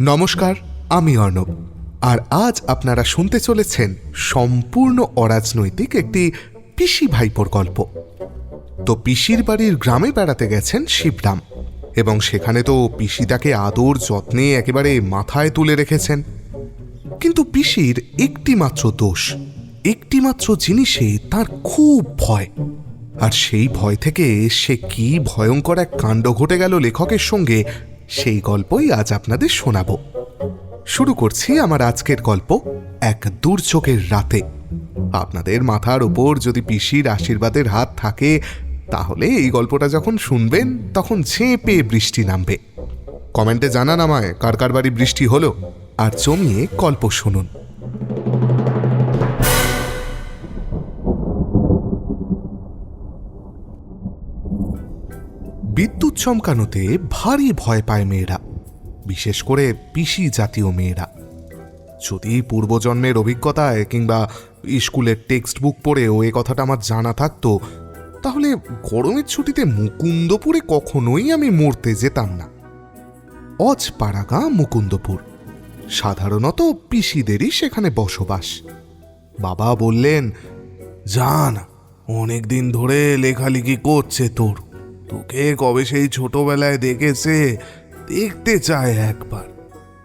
নমস্কার, আমি অর্ণব। আর আজ আপনারা শুনতে চলেছেন সম্পূর্ণ অরাজনৈতিক একটি পিসি ভাইপোর গল্প। তো পিসির বাড়ির গ্রামে বেড়াতে গেছেন শিবরাম, এবং সেখানে তো পিসি তাকে আদর যত্নে একেবারে মাথায় তুলে রেখেছেন। কিন্তু পিসির একটি মাত্র দোষ, একটি মাত্র জিনিসে তার খুব ভয়। আর সেই ভয় থেকে সে কি ভয়ঙ্কর এক কাণ্ড ঘটে গেল লেখকের সঙ্গে, সেই গল্পই আজ আপনাদের শোনাবো। শুরু করছি আমার আজকের গল্প, এক দুর্যোগের রাতে। আপনাদের মাথার উপর যদি পিসির আশীর্বাদের হাত থাকে, তাহলে এই গল্পটা যখন শুনবেন তখন ঝেঁপে বৃষ্টি নামবে। কমেন্টে জানান আমায় কার কার বাড়ি বৃষ্টি হলো, আর জমিয়ে গল্প শুনুন। বিদ্যুৎ চমকানোতে ভারী ভয় পায় মেয়েরা, বিশেষ করে পিসি জাতীয় মেয়েরা। যদি পূর্বজন্মের অভিজ্ঞতায় কিংবা স্কুলের টেক্সট বুক পড়েও এ কথাটা আমার জানা থাকতো, তাহলে গরমের ছুটিতে মুকুন্দপুরে কখনোই আমি মরতে যেতাম না। অজপাড়াগাঁ মুকুন্দপুর, সাধারণত পিসিদেরই সেখানে বসবাস। বাবা বললেন, জান, অনেকদিন ধরে লেখালেখি করছে তোকে কবে সেই ছোটবেলায় দেখেছে, দেখতে চায় একবার।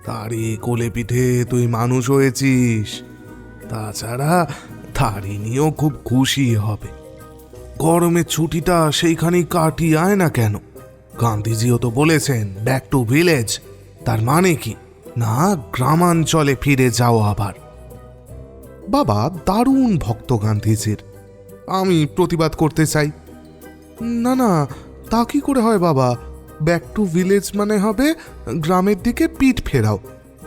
তারই কোলে পিঠে তুই মানুষ হয়েছিস। তাছাড়া তারিণীও খুব খুশি হবে। গরমের ছুটিটা সেইখানেই কাটিয়ে আয় না কেন? গান্ধীজিও তো বলেছেন ব্যাক টু ভিলেজ। তার মানে কি না, গ্রামাঞ্চলে ফিরে যাও আবার। বাবা দারুণ ভক্ত গান্ধীজির। আমি প্রতিবাদ করতে চাই, না না, তা কি করে হয় বাবা? ব্যাক টু ভিলেজ মানে হবে গ্রামের দিকে পিঠ ফেরাও,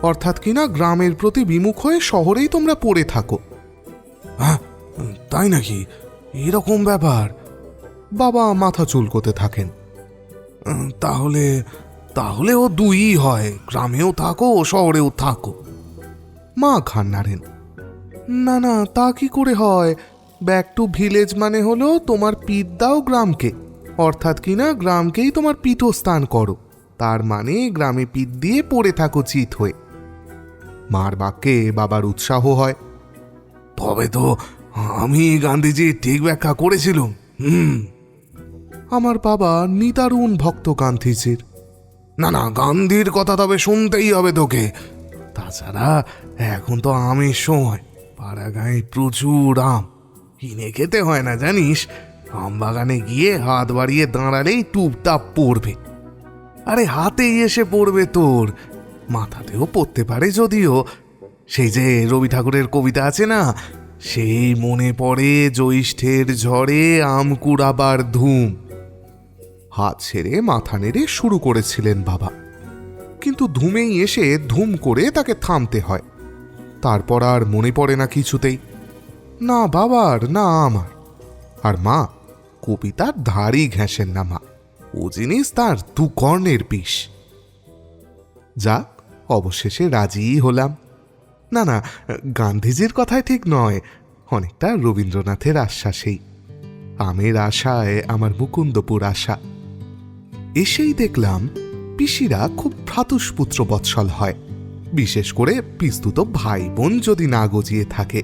অর্থাৎ কিনা গ্রামের প্রতি বিমুখ হয়ে শহরেই তোমরা পড়ে থাকো। হ্যাঁ, তাই নাকি? এরকম ব্যাপার? বাবা মাথা চুলকোতে থাকেন। তাহলে ও দুই হয়, গ্রামেও থাকো শহরেও থাকো। মা ঘাড় নাড়েন, না না, তা কি করে হয়? ব্যাক টু ভিলেজ মানে হলো তোমার পিঠ দাও গ্রামকে, অর্থাৎ কিনা গ্রামকেই তোমার পীঠস্থান করো। তার মানে গ্রামে পিঠ দিয়ে পড়ে থাকো চিত হয়ে। মার বাক্যে বাবার উৎসাহ হয়। তবে তো আমি গান্ধীজি ঠিক ব্যাখ্যা করেছিলাম। আমার বাবা নিদারুণ ভক্ত গান্ধীজির। না না, গান্ধীর কথা তবে শুনতেই হবে তোকে। তাছাড়া এখন তো আমের সময়, পাড়াগাঁয়ে প্রচুর আম, কিনে খেতে হয় না জানিস। আম বাগানে গিয়ে হাত বাড়িয়ে দাঁড়ালেই টুপটাপ পড়বে। আরে হাতেই এসে পড়বে তোর, মাথাতেও পড়তে পারে যদিও। সেই যে রবি ঠাকুরের কবিতা আছে না, সেই মনে পড়ে জ্যৈষ্ঠের ঝড়ে আম কুড়াবার ধুম। হাত ছেড়ে মাথা নেড়ে শুরু করেছিলেন বাবা, কিন্তু ধুমেই এসে ধুম করে তাকে থামতে হয়। তারপর আর মনে পড়ে না কিছুতেই, না বাবার না আমার। আর মা কবিতার ধারই ঘেঁষেন না। মা ও জিনিস তার দু কর্ণের বিষ। যাক, অবশেষে রাজিই হলাম। না না, গান্ধীজির কথাই ঠিক নয়, অনেকটা রবীন্দ্রনাথের আশ্বাসেই। আমের আশায় আমার মুকুন্দপুর আশা। এসেই দেখলাম পিসিরা খুব ভ্রাতুষ্পুত্র বৎসল হয়, বিশেষ করে পিস্তুত ভাই বোন যদি না গজিয়ে থাকে।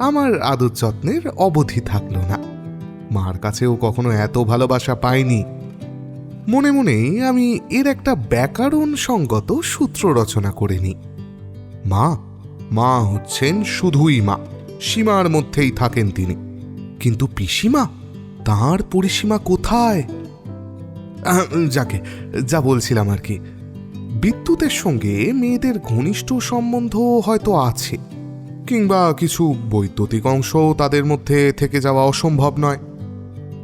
আমার আদর যত্নের অবধি থাকল না। মার কাছেও কখনো এত ভালোবাসা পাইনি। মনে মনেই আমি এর একটা ব্যাকরণ সঙ্গত সূত্র রচনা করে নিই। মা হচ্ছেন শুধুই মা, সীমার মধ্যেই থাকেন তিনি। কিন্তু পিসিমা, তাঁর পরিসীমা কোথায়? যাকে যা বলছিলাম আর কি, বিদ্যুতের সঙ্গে মেয়েদের ঘনিষ্ঠ সম্বন্ধ হয়তো আছে, কিংবা কিছু বৈদ্যুতিক অংশ তাদের মধ্যে থেকে যাওয়া অসম্ভব নয়।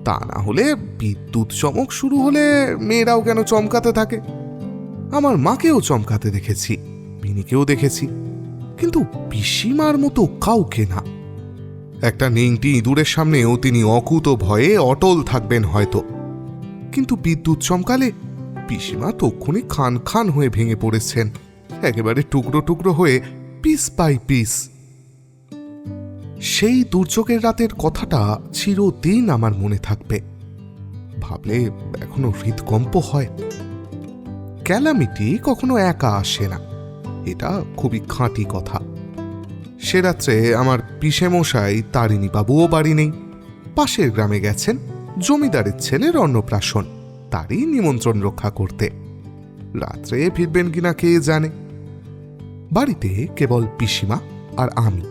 তা না হলে বিদ্যুৎ চমক শুরু হলে মেয়েরাও কেন চমকাতে থাকে? আমার মাকেও চমকাতে দেখেছি, বিনিকেও দেখেছি, কিন্তু পিসিমার মতো কাউকে না। একটা নেংটি ইঁদুরের সামনেও তিনি অকুত ভয়ে অটল থাকবেন হয়তো, কিন্তু বিদ্যুৎ চমকালে পিসিমা তক্ষুনি খান খান হয়ে ভেঙে পড়েছেন, একেবারে টুকরো টুকরো হয়ে, পিস বাই পিস। সেই দুর্যোগের রাতের কথাটা চিরদিন আমার মনে থাকবে। ভাবলে এখনো হৃদকম্প হয়। ক্যালামিটি কখনো একা আসে না, এটা খুবই খাঁটি কথা। সে রাত্রে আমার পিসেমশাই তারিণীবাবুও বাড়ি নেই, পাশের গ্রামে গেছেন জমিদারের ছেলের অন্নপ্রাশন, তারই নিমন্ত্রণ রক্ষা করতে। রাত্রে ফিরবেন কিনা কে জানে। বাড়িতে কেবল পিসিমা আর আমি,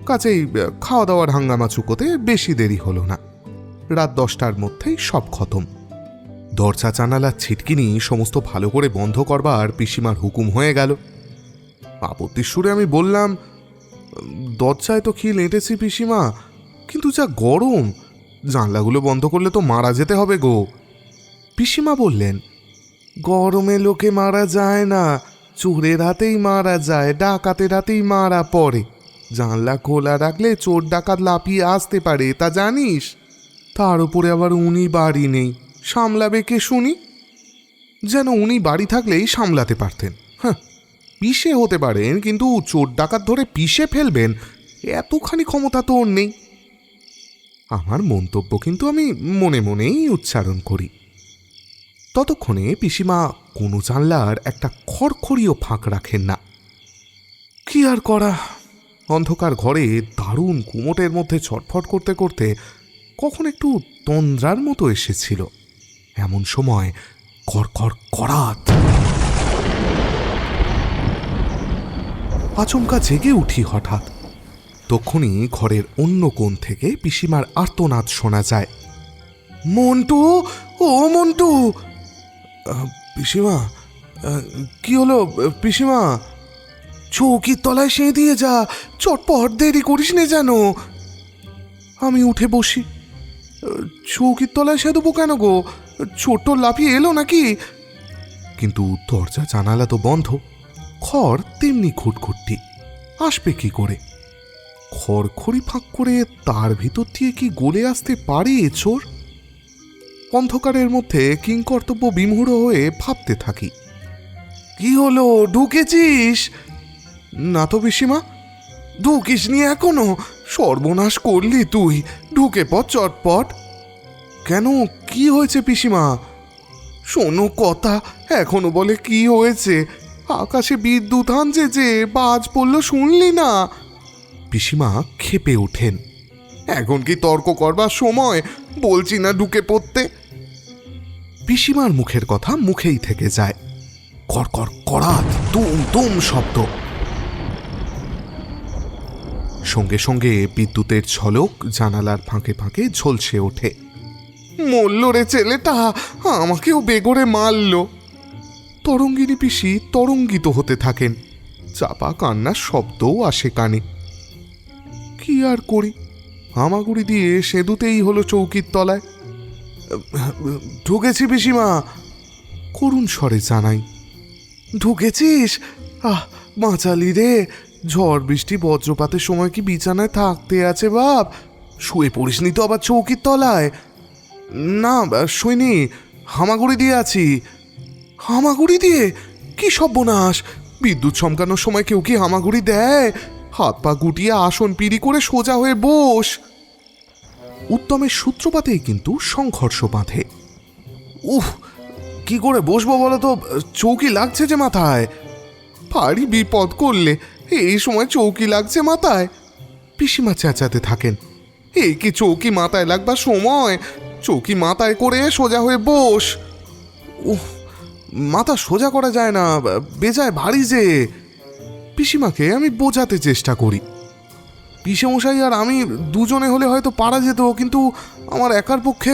কাজেই খাওয়া দাওয়ার হাঙ্গামা চুকোতে বেশি দেরি হলো না। রাত 10টার মধ্যেই সব খতম। দরজা জানালার ছিটকিনি সমস্ত ভালো করে বন্ধ করবার পিসিমার হুকুম হয়ে গেল। আপত্তির সুরে আমি বললাম, দরজায় তো খিল এঁটেছি পিসিমা, কিন্তু যা গরম, জানলাগুলো বন্ধ করলে তো মারা যেতে হবে গো। পিসিমা বললেন, গরমে লোকে মারা যায় না, চোরের হাতেই মারা যায়, ডাকাতের হাতেই মারা পড়ে। জানলা খোলা রাখলে চোর ডাকাত লাফিয়ে আসতে পারে, তা জানিস? তার উপরে আবার উনি বাড়ি নেই, সামলাবে কে শুনি? যেন উনি বাড়ি থাকলেই সামলাতে পারতেন। হ্যাঁ, পিষে হতে পারেন, কিন্তু চোর ডাকাত ধরে পিষে ফেলবেন এতখানি ক্ষমতা তো ওর নেই। আমার মন্তব্য কিন্তু আমি মনে মনেই উচ্চারণ করি। ততক্ষণে পিসিমা কোনো জানলার একটা খড়খড়িও ফাঁক রাখেন না। কি আর করা, অন্ধকার ঘরে দারুণ কুমোটের মধ্যে ছটফট করতে করতে কখন একটু তন্দ্রার মতো এসেছিল। এমন সময় কড়কড় করাত। আচমকা জেগে উঠি হঠাৎ। তখনই ঘরের অন্য কোণ থেকে পিসিমার আর্তনাদ শোনা যায়, মন্টু, ও মন্টু! পিসিমা, কি হলো পিসিমা? চৌকির তলায় সে দিয়ে যা, চটপট, দেরি করিস নে যেন। আমি উঠে বসি। চৌকির তলায় সে দেবো কেন গো? ছোট লাফিয়ে এলো নাকি? কিন্তু দরজা জানালা তো বন্ধ, খড় তেমনি খুটখুট্টি, আসবে কি করে? খড়খড়ি ফাঁক করে তার ভিতর দিয়ে কি গলে আসতে পারে এ চোর? অন্ধকারের মধ্যে কিংকর্তব্য বিমূঢ় হয়ে ভাবতে থাকি। কি হলো, ঢুকেছিস? না তো পিসিমা, ঢুকিস নি এখনো? সর্বনাশ করলি তুই, ঢুকে পড় চটপট। কেন, কি হয়েছে পিসিমা? শোনো কথা, এখনো বলে কি হয়েছে? আকাশে বিদ্যুৎ আনছে যে, বাজ পড়ল শুনলি না? পিসিমা ক্ষেপে ওঠেন। এখন কি তর্ক করবার সময়? বলছি না ঢুকে পড়তে। পিসিমার মুখের কথা মুখেই থেকে যায়। কড়কড় করাত, দুম দুম শব্দ। সঙ্গে সঙ্গে বিদ্যুতের ঝলক জানালার ফাঁকে ফাঁকে ঝলসে ওঠে। মরল রে ছেলেটা, আমাকেও বেগরে মারল। তরঙ্গিনী পিসি তরঙ্গিত হতে থাকেন, চাপা কান্নার শব্দও আসে কানে। কি আর করি, হামাগুড়ি দিয়ে সেঁদুতেই হলো চৌকির তলায়। ঢুকেছি পিসিমা, করুণ স্বরে জানাই। ঢুকেছিস? বাঁচালি রে। ঝড় বৃষ্টি বজ্রপাতের সময় কি বিছানায় থাকতে আছে বাপ? শুয়ে পড়িসনি তো আবার চৌকির তলায়? না শুইনি, হামাগুড়ি দিয়ে আছি। হামাগুড়ি দিয়ে? কি সর্বনাশ! বিদ্যুৎ চমকানোর সময় কেউ কি হামাগুড়ি দেয়? হাত পা গুটিয়ে আসন পিড়ি করে সোজা হয়ে বস। উত্তমের সূত্রপাতেই কিন্তু সংঘর্ষ বাঁধে। উফ, কি করে বসবো বলো তো, চৌকি লাগছে যে মাথায়। ভারী বিপদ করলে, এই সময় চৌকি লাগছে মাথায়। পিসিমা চেঁচাতে থাকেন, এই কি চৌকি মাথায় লাগবার সময়? চৌকি মাথায় করে সোজা হয়ে বস। উফ, মাথা সোজা করা যায় না, বেজায় ভারী যে। পিসিমাকে আমি বোঝাতে চেষ্টা করি। পিসেমশাই আর আমি দুজনে হলে হয়তো পারা যেত, কিন্তু আমার একার পক্ষে,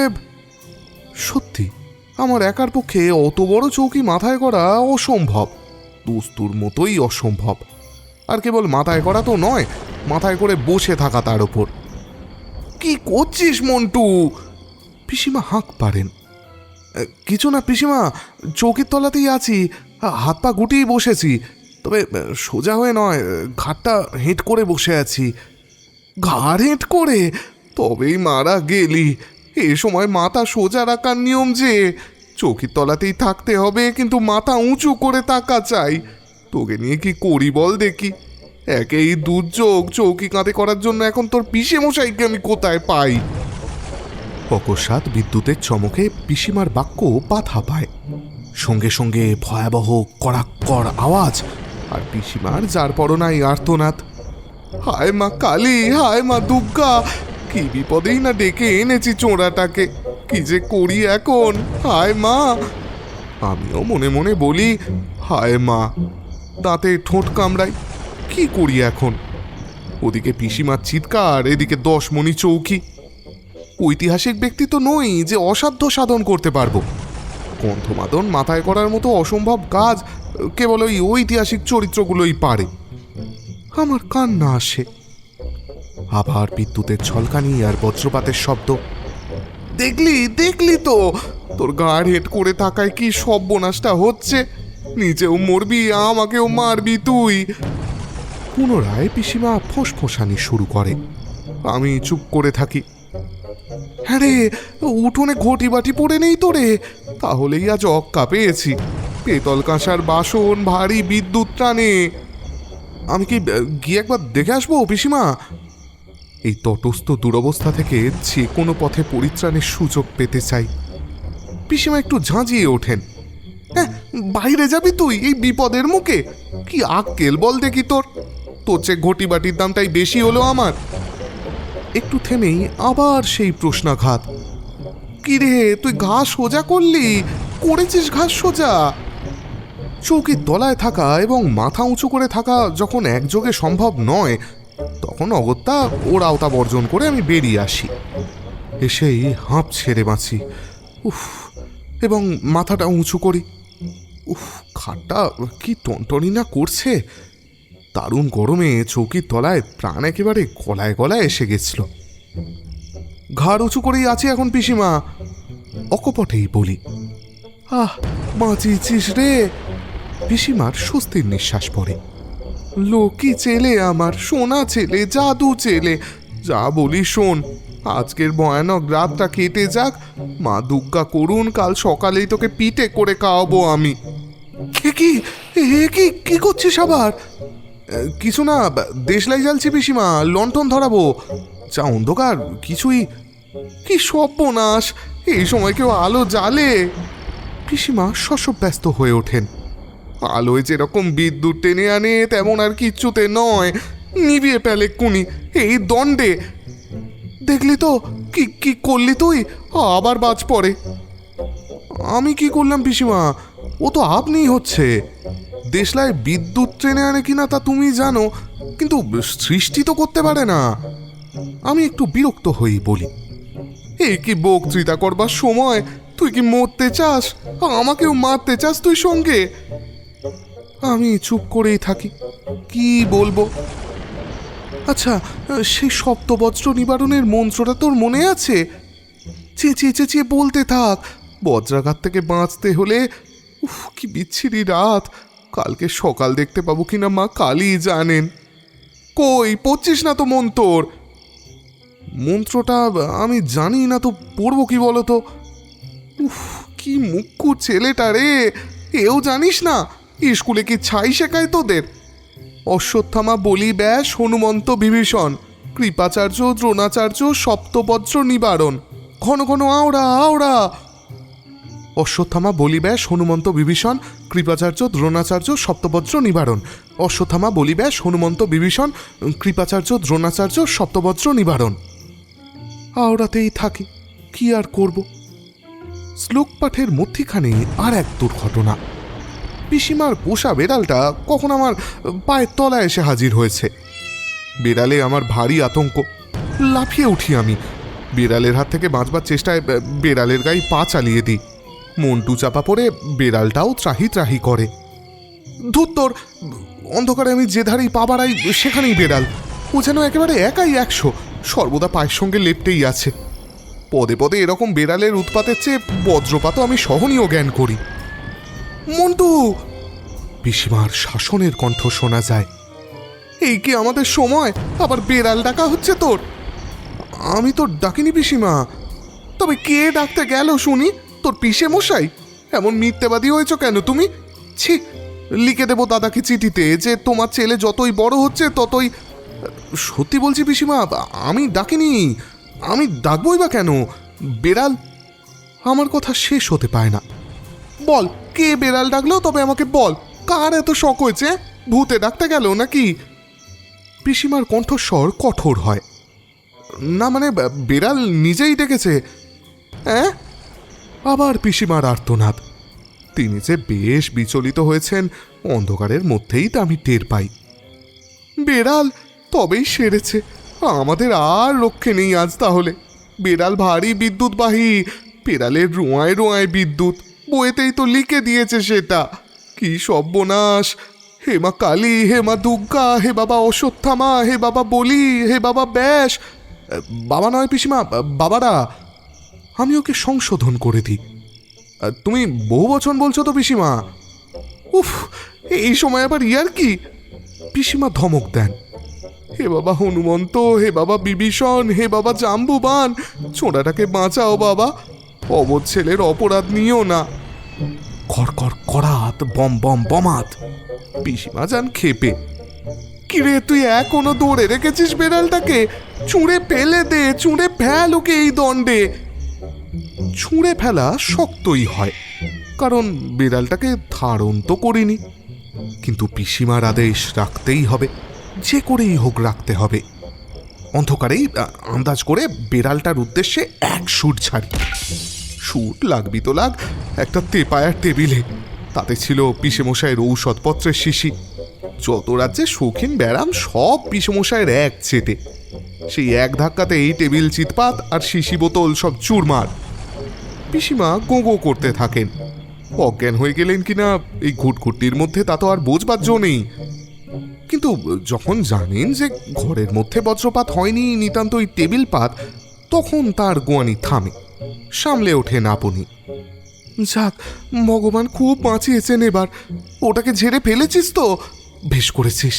সত্যি আমার একার পক্ষে অত বড় চৌকি মাথায় করা অসম্ভব, দস্তুর মতোই অসম্ভব। আর কেবল মাথায় করা তো নয়, মাথায় করে বসে থাকা তার ওপর। কি করছিস মন্টু? পিসিমা হাঁক পারেন। কিছু না পিসিমা, চৌকির তলাতেই আছি, হাত পা গুটিয়ে বসেছি, তবে সোজা হয়ে নয়, ঘাটটা হেঁট করে বসে আছি। ঘাড় হেঁট করে? তবেই মারা গেলি। এ সময় মাথা সোজা রাখার নিয়ম যে, চৌকির তলাতেই থাকতে হবে, কিন্তু মাথা উঁচু করে তাকা চাই। তোকে নিয়ে কি করি বল দেখি? একেই দুর্যোগ, চৌকি কাঁধে করার জন্য এখন তোর পিসেমশাইকে আমি কোথায় পাই? অকস্মাৎ বিদ্যুতের চমকে পিসিমার বাক্য বাধা পায়। সঙ্গে সঙ্গে ভয়াবহ কড়াক্কড় আওয়াজ, আর পিসিমার যার পরনাই আর্তনাদ। হায় মা কালী, হায় মা দুর্গা, কি বিপদেই না ডেকে এনেছি চোরাটাকে, কি যে করি এখন, হায় মা। আমিও মনে মনে বলি হায় মা, দাঁতে ঠোঁট কামড়াই, কি করি এখন। ওদিকে পিসিমার চিৎকার, এদিকে 10 মণি চৌকি। ঐতিহাসিক ব্যক্তি তো নই যে অসাধ্য সাধন করতে পারবো। কণ্ঠমাদন মাথায় করার মতো অসম্ভব কাজ কেবল ওই ঐতিহাসিক চরিত্রগুলোই পারে। আমার কান্না আসে। আবার বিদ্যুতের ঝলকানি আর বজ্রপাতের শব্দ। দেখলি দেখলি তো, তোর গাড় হেট করে থাকায় কি সর্বনাশটা হচ্ছে। নিজেও মরবি, আমাকেও মারবি তুই। পুনরায় পিসিমা ফোঁসফোঁসানি শুরু করে। আমি চুপ করে থাকি। হ্যাঁ রে, উঠোনে ঘটি বাটি পড়ে নেই তো রে, তাহলেই আজ অক্কা পেয়েছি। পেতল কাঁসার বাসন, ভারী বিদ্যুৎ টানে। আমি কি গিয়ে একবার দেখে আসবো পিসিমা? এই তটস্থ দুরবস্থা থেকে যে কোনো পথে পরিত্রাণের সুযোগ পেতে চাই। পিসিমা একটু ঝাঁঝিয়ে ওঠেন। হ্যাঁ, বাইরে যাবি তুই এই বিপদের মুখে? কি আক্কেল বল দেখি তোর। তোর চেয়ে ঘটি বাটির দামটাই বেশি হলো আমার। একটু থেমেই আবার সেই প্রশ্নাঘাত। কি রে, তুই ঘাস সোজা করলি? করেছিস ঘাস সোজা? চৌকির তলায় থাকা এবং মাথা উঁচু করে থাকা যখন একযোগে সম্ভব নয়, তখন অগত্যা ওর আওতা বর্জন করে আমি বেরিয়ে আসি। এসেই হাঁপ ছেড়ে বাঁচি, উফ, এবং মাথাটা উঁচু করি। উফ, খাটটা কি টনটনি না করছে। দারুণ গরমে চৌকির তলায় প্রাণ একেবারে গলায় গলায় এসে গেছিল। ঘাড় উঁচু করেই আছি এখন পিসিমা, অকপটেই বলি। আহ, বাঁচিয়েছিস রে। পিসিমার স্বস্তির নিঃশ্বাস পড়ে। লক্ষ্মী ছেলে আমার, সোনা ছেলে, জাদু ছেলে, যা বলি শোন। আজকের ভয়ানক রাতটা কেটে যাক, মা দুর্গা করুন, কাল সকালেই তোকে পিঠে করে খাওয়াবো আমি। কি কি করছিস আবার? কিছু না, দেশলাই জ্বালছি পিসিমা, লণ্ঠন ধরাবো। যা অন্ধকার, কিছুই। কি সর্বনাশ, এই সময় কেউ আলো জ্বালে? পিসিমা শশব্যস্ত হয়ে ওঠেন। আলোয় যেরকম বিদ্যুৎ টেনে আনে তেমন আর কিচ্ছুতে নয়, নিভিয়ে ফেলে কুনি এই দণ্ডে। দেখলি তো কি কি করলি তুই, আবার বাজ পড়ে। আমি কি করলাম পিসিমা? ও তো আপনিই হচ্ছে। দেশলায় বিদ্যুৎ ট্রেনে আনে কিনা তা তুমি জানো, কিন্তু সৃষ্টি তো করতে পারে না। আমি একটু বিরক্ত হই, বলি, এই কি বক্তৃতা করবার সময়? তুই কি মরতে চাস? আমাকেও মারতে চাস তুই সঙ্গে? আমি চুপ করেই থাকি, কি বলবো। আচ্ছা, সেই সপ্তবজ্র নিবারণের মন্ত্রটা তোর মনে আছে? চেঁচিয়ে চেঁচিয়ে বলতে থাক। বজ্রাঘাত থেকে বাঁচতে হলে, উফ, কি বিচ্ছিরি রাত। কালকে সকাল দেখতে পাবো কিনা মা কালী জানেন। কই পড়ছিস না তো মন্ত্র? মন্ত্রটা আমি জানি না তো, পড়বো কি বলতো? উফ, কি মুখ্য ছেলেটা রে, এও জানিস না? স্কুলে কি ছাই শেখায় তোদের? অশ্বত্থামা, বলি, ব্যাস, হনুমন্ত, বিভীষণ, কৃপাচার্য, দ্রোণাচার্য, সপ্তবজ্র নিবারণ। ঘন ঘন আওড়া আওড়া। অশ্বত্থামা, বলি, ব্যাস, হনুমন্ত, বিভীষণ, কৃপাচার্য, দ্রোণাচার্য, সপ্তবজ্র নিবারণ। অশ্বত্থামা, বলি, ব্যাস, হনুমন্ত, বিভীষণ, কৃপাচার্য, দ্রোণাচার্য, সপ্তবজ্র নিবারণ। আওড়াতেই থাকি, কি আর করব। শ্লোক পাঠের মধ্যিখানে আর এক দুর্ঘটনা। পিসিমার পোষা বেড়ালটা কখন আমার পায়ের তলায় এসে হাজির হয়েছে। বেড়ালে আমার ভারী আতঙ্ক। লাফিয়ে উঠি আমি। বেড়ালের হাত থেকে বাঁচবার চেষ্টায় বেড়ালের গায়ে পা চালিয়ে দিই। মন্টু চাপা পড়ে বেড়ালটাও ত্রাহি ত্রাহি করে। ধুর তোর, অন্ধকারে আমি যে ধারেই পা বাড়াই সেখানেই বেড়াল। ও যেন একেবারে একাই 100, সর্বদা পায়ের সঙ্গে লেপটেই আছে। পদে পদে এরকম বেড়ালের উৎপাতের চেয়ে বজ্রপাতও আমি সহনীয় জ্ঞান করি। মন্টু! পিসিমার শাসনের কণ্ঠ শোনা যায়। এই কি আমাদের সময় আবার বেড়াল ডাকা হচ্ছে তোর? আমি তো ডাকিনি পিসিমা। তবে কে ডাকতে গেল শুনি? তোর পিসে মশাই? এমন মিথ্যেবাদী হয়েছ কেন তুমি? ছি, লিখে দেবো দাদাকে চিঠিতে যে তোমার ছেলে যতই বড় হচ্ছে ততই। সত্যি বলছি পিসিমা, আমি ডাকিনি। আমি ডাকবই বা কেন? বেড়াল। আমার কথা শেষ হতে পায় না। বল, কে বেড়াল ডাকলো তবে আমাকে বল, কার এত শখ হয়েছে? ভূতে ডাকতে গেল নাকি? পিসিমার কণ্ঠস্বর কঠোর হয়। না মানে বেড়াল নিজেই ডেকেছে। হ্যাঁ? আবার পিসিমার আর্তনাদ। তিনি যে বেশ বিচলিত হয়েছেন অন্ধকারের মধ্যেই তা আমি টের পাই। বেড়াল তবেই সেরেছে, আমাদের আর রক্ষে নেই আজ তাহলে। বেড়াল ভারী বিদ্যুৎবাহী, বেড়ালের রোঁয়ায় রোঁয়ায় বিদ্যুৎ বইতেই তো লিখে দিয়েছে সেটা। কি সর্বনাশ! হে মা কালী, হে মা দুর্গা, হে বাবা অশ্বত্থামা, হে বাবা বলি, হে বাবা ব্যাস। বাবা নয় পিসিমা, বাবারা। আমি ওকে সংশোধন করে দিই। তুমি বহু বচন বলছো তো পিসিমা? উফ, এই সময় আবার ইয়ার কি? পিসিমা ধমক দেন। হে বাবা হনুমন্ত, হে বাবা বিভীষণ, হে বাবা জাম্বুবান, ছোড়াটাকে বাঁচাও বাবা, অবধ ছেলের অপরাধ নিও না। কর কর করাত, বম বম বমাত। পিসিমা যান খেপে। কিরে তুই এখনো দৌড়ে রেখেছিস বেড়ালটাকে? ছুঁড়ে ফেলে দে, ছুঁড়ে ফেল ওকে এই দণ্ডে। ছুঁড়ে ফেলা শক্তই হয়, কারণ বিড়ালটাকে ধারণ তো করিনি। কিন্তু পিসিমার আদেশ রাখতেই হবে, যে করেই হোক রাখতে হবে। অন্ধকারেই আন্দাজ করে বেড়ালটার উদ্দেশ্যে এক শুট ছাড়ি। শুট লাগবি তো লাগ একটা তেপায়ার টেবিলে, তাতে ছিল পিসেমশাইয়ের ঔষধপত্রের শিশি। যত রাজ্যে শৌখিন ব্যারাম সব পিসেমশাইয়ের এক চেটে। সেই এক ধাক্কাতে এই টেবিল চিৎপাত আর শিশি বোতল সব চুরমার। পিসিমা গোঁ করতে থাকেন। অজ্ঞান হয়ে গেলেন কিনা এই ঘুটঘুটির মধ্যে তা তো আর বোঝবার জো নেই। কিন্তু যখন জানেন যে ঘরের মধ্যে বজ্রপাত হয়নি, নিতান্ত ওই টেবিল পাত, তখন তার গোয়ানি থামে, সামলে ওঠেন আপনি। যাক, ভগবান খুব বাঁচিয়েছেন এবার। ওটাকে ঝেড়ে ফেলেছিস তো? বেশ করেছিস।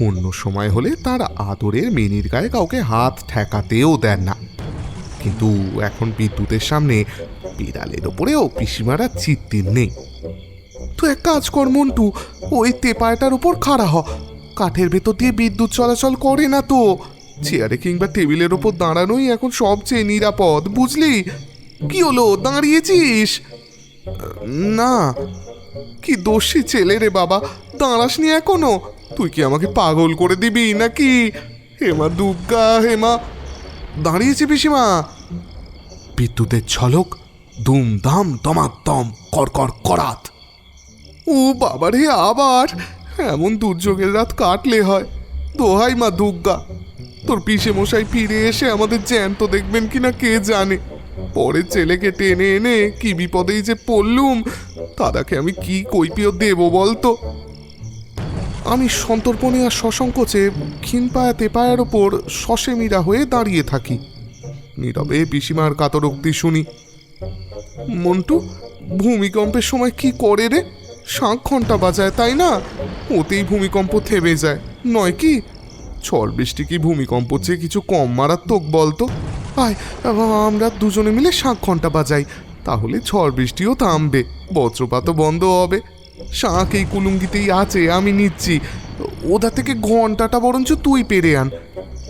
অন্য সময় হলে তার আদরের মেনির গায়ে কাউকে হাত ঠেকাতেও দেন না, কিন্তু এখন বিদ্যুতের সামনে বিড়ালের ওপরেও পিসিমারা চিত্তির নেই। তো এক কাজ কর মন্টু, ওই তেপায়টার উপর খাড়া হ। কাঠের ভেতর দিয়ে বিদ্যুৎ চলাচল করে না তো। চেয়ারে কিংবা টেবিলের ওপর দাঁড়ানোই এখন সবচেয়ে নিরাপদ, বুঝলি? কি হলো, দাঁড়িয়েছিস? না। কি দোষী ছেলে রে বাবা, দাঁড়াসনি এখনো? তুই কি আমাকে পাগল করে দিবি নাকি? হেমা দুর্গা, হেমা। দাঁড়িয়েছি পিসিমা। বিদ্যুতের ঝলক, দুম দাম দমাদ্দম, কর কর করাত। ও বাবারে, আবার এমন দুর্যোগের রাত কাটলে হয়? দোহাই মা দুর্গা, তোর পিসে মশাই ফিরে এসে আমাদের জ্যান্ত দেখবেন কিনা কে জানে। পরে ছেলেকে টেনে এনে কি বিপদেই যে পড়লুম, দাদাকে আমি কি কৈফিয়ত দেব বলতো? আমি সন্তর্পণে আর সসংকোচে ক্ষীণপায়া তেপায়ার ওপর সসেমিরা হয়ে দাঁড়িয়ে থাকি। নীরবে পিসিমার কাতরোক্তি শুনি। মন্টু, ভূমিকম্পের সময় কি করে রে? শাঁখ ঘন্টা বাজায়, তাই না? ওতেই ভূমিকম্প থেমে যায়, নয় কি? ঝড় বৃষ্টি কি ভূমিকম্প চেয়ে কিছু কম মারাত্মক বলতো? আয়, আমরা দুজনে মিলে শাঁখ ঘন্টা বাজাই, তাহলে ঝড় বৃষ্টিও থামবে, বজ্রপাতও বন্ধ হবে। শাঁখ এই কুলুঙ্গিতেই আছে, আমি নিচ্ছি। ওদা থেকে ঘন্টাটা বরঞ্চ তুই পেরে আন।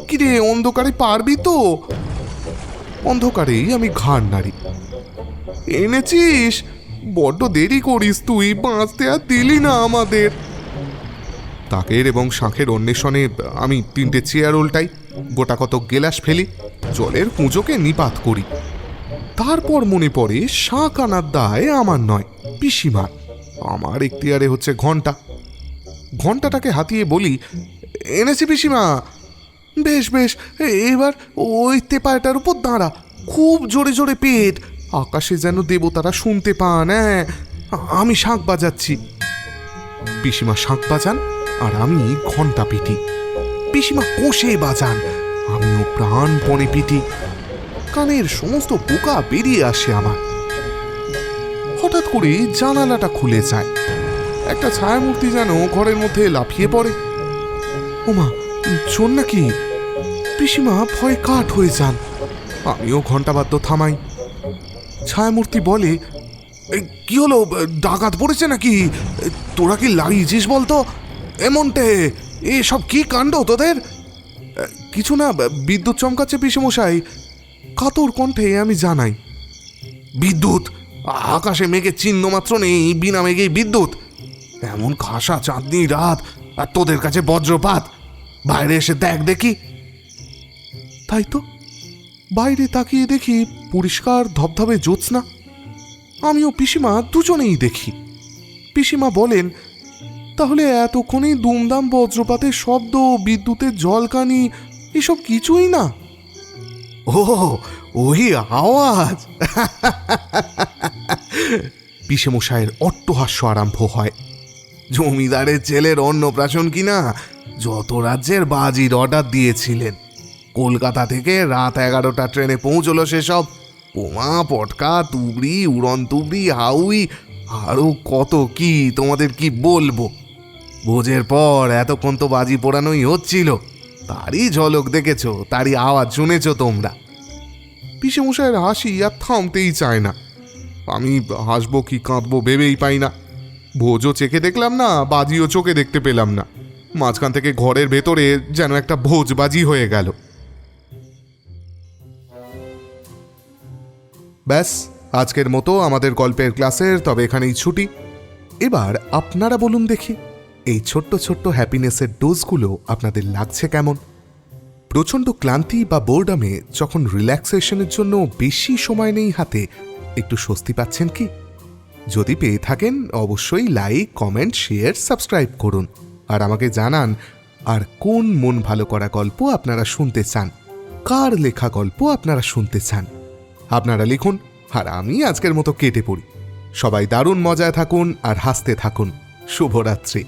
কিরে, অন্ধকারে পারবি তো? অন্ধকারেই আমি ঘাড় নাড়ি। এনেছিস? বড্ড দেরি করিস তুই, বাঁচতে আর দিলি না আমাদের। তাকের এবং শাঁখের অন্বেষণে আমি 3টে চেয়ার উল্টাই, গোটা কত গেলাস ফেলি, জলের কুঁজোকে নিপাত করি। তারপর মনে পড়ে শাঁখ আনার দায় আমার নয়, পিসিমার। আমার এখতিয়ারে হচ্ছে ঘন্টা। ঘন্টাটাকে হাতিয়ে বলি, এনেছি পিসিমা। বেশ বেশ, এবার ওই তেপায়টার উপর দাঁড়া, খুব জোরে জোরে পেট, আকাশে যেন দেবতারা শুনতে পান। হ্যাঁ, আমি শাঁখ বাজাচ্ছি। পিসিমা শাঁখ বাজান আর আমি ঘন্টা পিটি। পিসিমা কষে বাজান, আমিও প্রাণপণে পিটি। কানের সমস্ত পোকা বেরিয়ে আসে আমার। হঠাৎ করে জানালাটা খুলে যায়, একটা ছায়ামূর্তি যেন ঘরের মধ্যে লাফিয়ে পড়ে। ওমা, চোর নাকি? পিসিমা ভয় কাঠ হয়ে যান। আমিও ঘন্টাবাদ্য থামাই। ছায়ামূর্তি বলে, কি হলো, ডাকাত পড়েছে নাকি? তোরা কি লাগিয়েছিস বলতো? এমনটে, এসব কি কাণ্ড তোদের? কিছু না, বিদ্যুৎ চমকাচ্ছে পিসেমশাই, কাতর কণ্ঠে আমি জানাই। বিদ্যুৎ? আকাশে মেঘের চিহ্ন মাত্র নেই, বিনা মেঘেই বিদ্যুৎ। এমন খাসা চাঁদনি রাত, আর তোদের কাছে বজ্রপাত। বাইরে এসে দেখ দেখি। তাই তো, বাইরে তাকিয়ে দেখি পরিষ্কার ধবধবে জ্যোৎস্না। আমিও পিসিমা দুজনেই দেখি। পিসিমা বলেন, তাহলে এতক্ষণে দুমদাম বজ্রপাতের শব্দ, বিদ্যুতের ঝলকানি এসব কিছুই না? ও, ওই আওয়াজ। পিসেমশাইয়ের অট্টহাস্য আরম্ভ হয়। জমিদারের ছেলের অন্নপ্রাশন কিনা, যত রাজ্যের বাজির অর্ডার দিয়েছিলেন। কলকাতা থেকে রাত 11টা ট্রেনে পৌঁছলো সেসব। পোমা, পটকা, তুবড়ি, উড়ন তুবড়ি, হাউই, আরও কত কি তোমাদের কি বলবো। ভোজের পর এতক্ষণ তো বাজি পোড়ানোই হচ্ছিল, তারই ঝলক দেখেছ, তারই আওয়াজ শুনেছ তোমরা। পিসেমশাইয়ের হাসি আর থামতেই চায় না। আমি হাসবো কি কাঁদবো ভেবেই পাই না। ভোজও চেখে দেখলাম না, বাজিও চোখে দেখতে পেলাম না। মাঝখান থেকে ঘরের ভেতরে যেন একটা ভোজবাজি হয়ে গেল। ব্যাস, আজকের মতো আমাদের গল্পের ক্লাসের তবে এখানেই ছুটি। এবার আপনারা বলুন দেখি, এই ছোট্ট ছোট্ট হ্যাপিনেসের ডোজগুলো আপনাদের লাগছে কেমন? প্রচণ্ড ক্লান্তি বা বোরডামে যখন রিল্যাক্সেশনের জন্য বেশি সময় নেই হাতে, একটু স্বস্তি পাচ্ছেন কি? যদি পেয়ে থাকেন অবশ্যই লাইক, কমেন্ট, শেয়ার, সাবস্ক্রাইব করুন। আর আমাকে জানান, আর কোন মন ভালো করা গল্প আপনারা শুনতে চান, কার লেখা গল্প আপনারা শুনতে চান। আপনারা লিখুন, আর আমি আজকের মতো কেটে পড়ি। সবাই দারুণ মজায় থাকুন আর হাসতে থাকুন। শুভরাত্রি।